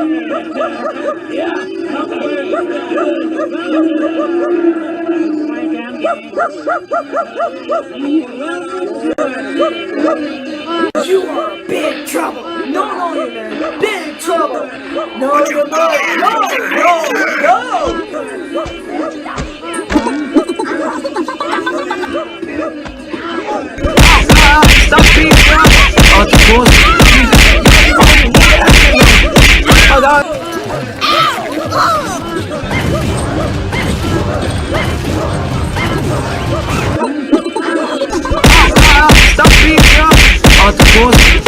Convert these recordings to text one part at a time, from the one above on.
You are in big trouble. No, you're in big trouble. No, you're not. Stop being drunk! Oh, it's bullshit. Oh, no. Stop being drunk! Oh, it's bullshit.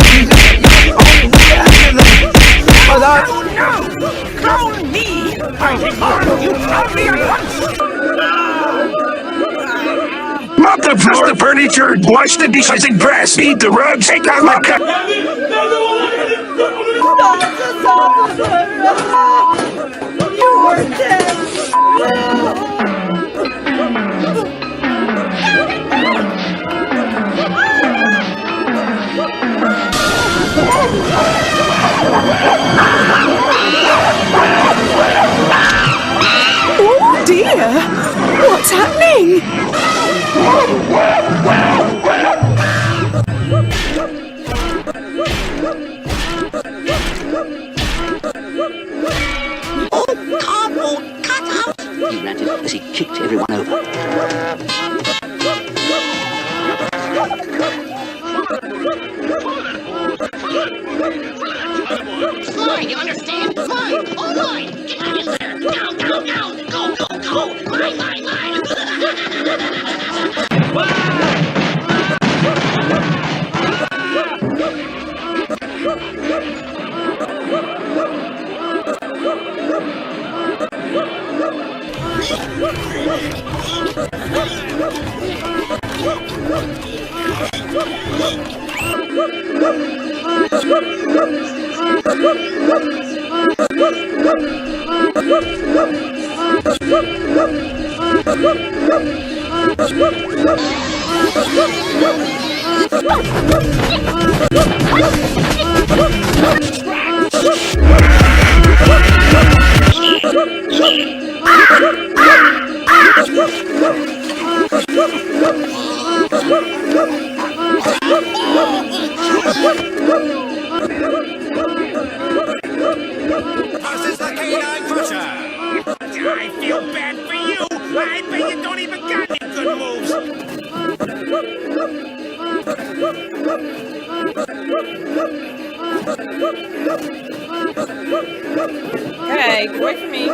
Oh, no. Clone me! I demand you clone me at once! Mop the floor, the furniture, wash the dishes and grass, beat the rugs, take out my cup. You are dead. Oh dear! What's happening? Oh, cardboard cutout! He ranted as he kicked everyone over. Fine, you understand? Fine, all mine! Get out of there! Down! Go! Mine! I feel bad for you. I bet you don't even got any good moves. Hey, get away from me.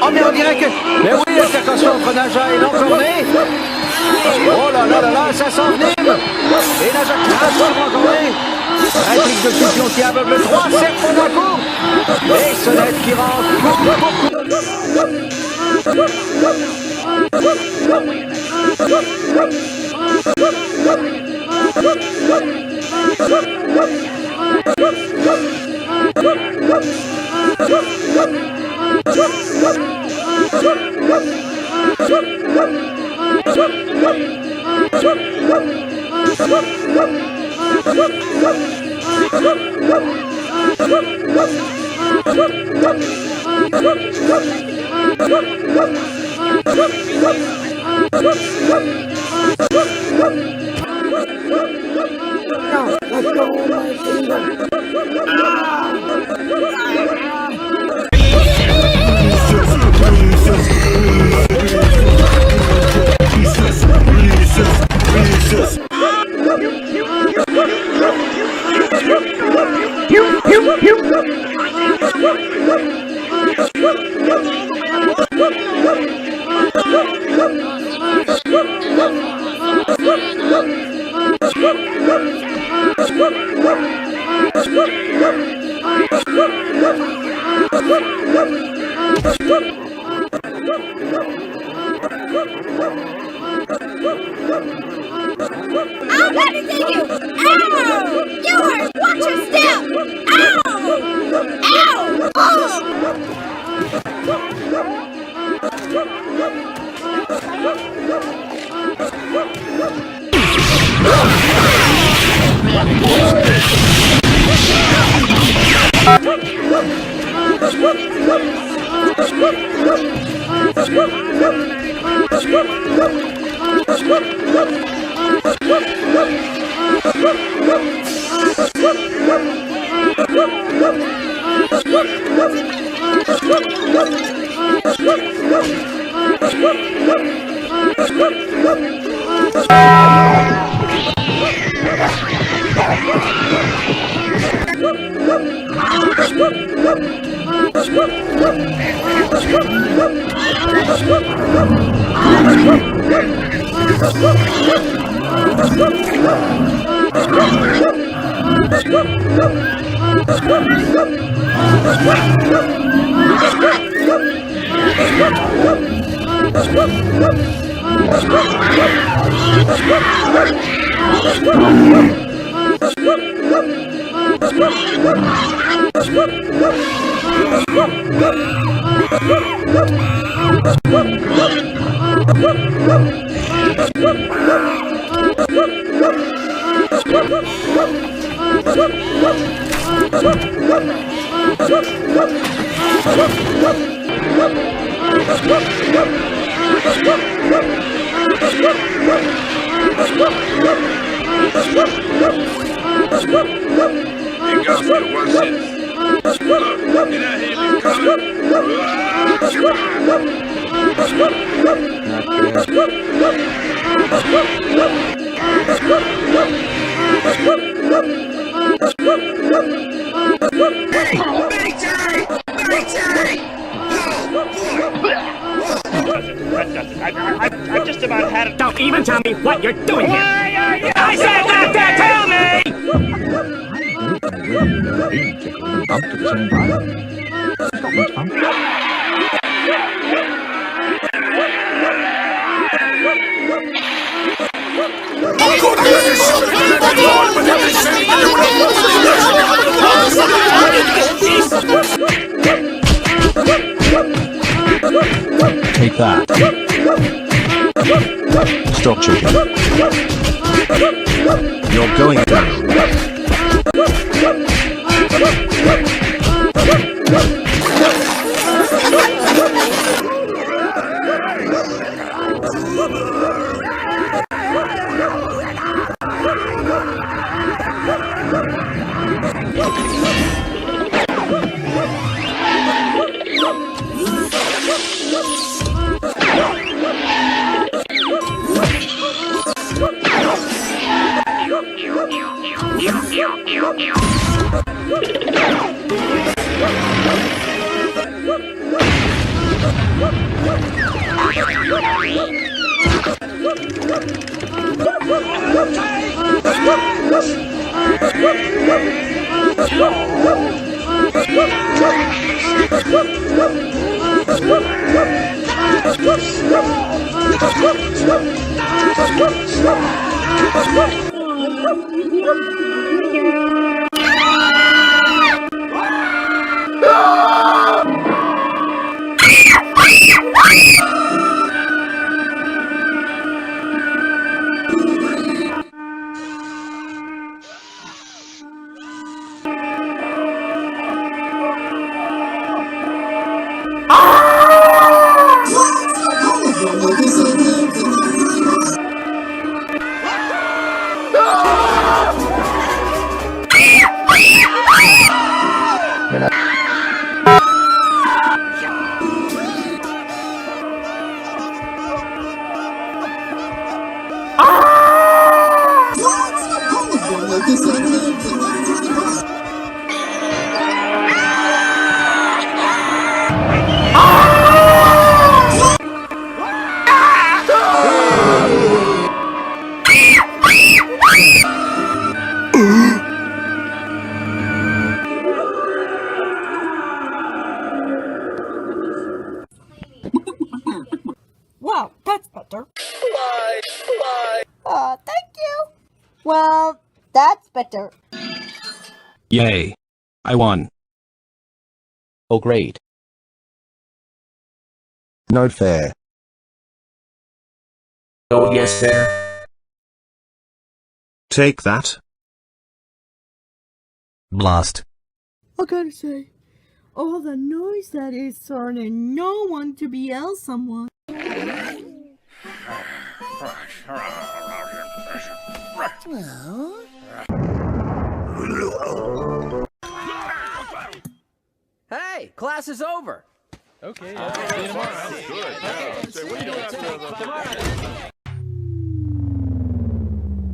Oh, mais on dirait que... Mais oui, la circonstance entre Naja et l'encorné. Oh là, ça s'envenime. Et Naja classe sur l'encorné. Réplique de Scipion qui aveugle 3 serpents d'un coup. Et Sonnette qui rentre. I'm gonna get you! Ow! Yours! Watch your step! Ow! Ow! Oh! I've just about had it. Don't even tell me what you're doing here! I said not to tell me! Take that. Stop chicken. You're going down. Inspector. Yay. I won. Oh, great. No fair. Oh, yes, sir. Take that. Blast. I gotta say, all the noise that is turning no one to be else someone. Hey, class is over. Okay, see you tomorrow. Good.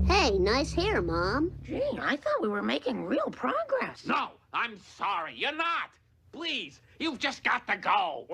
Hey, nice hair, Mom. Gee, I thought we were making real progress. No, I'm sorry. You're not. Please, you've just got to go.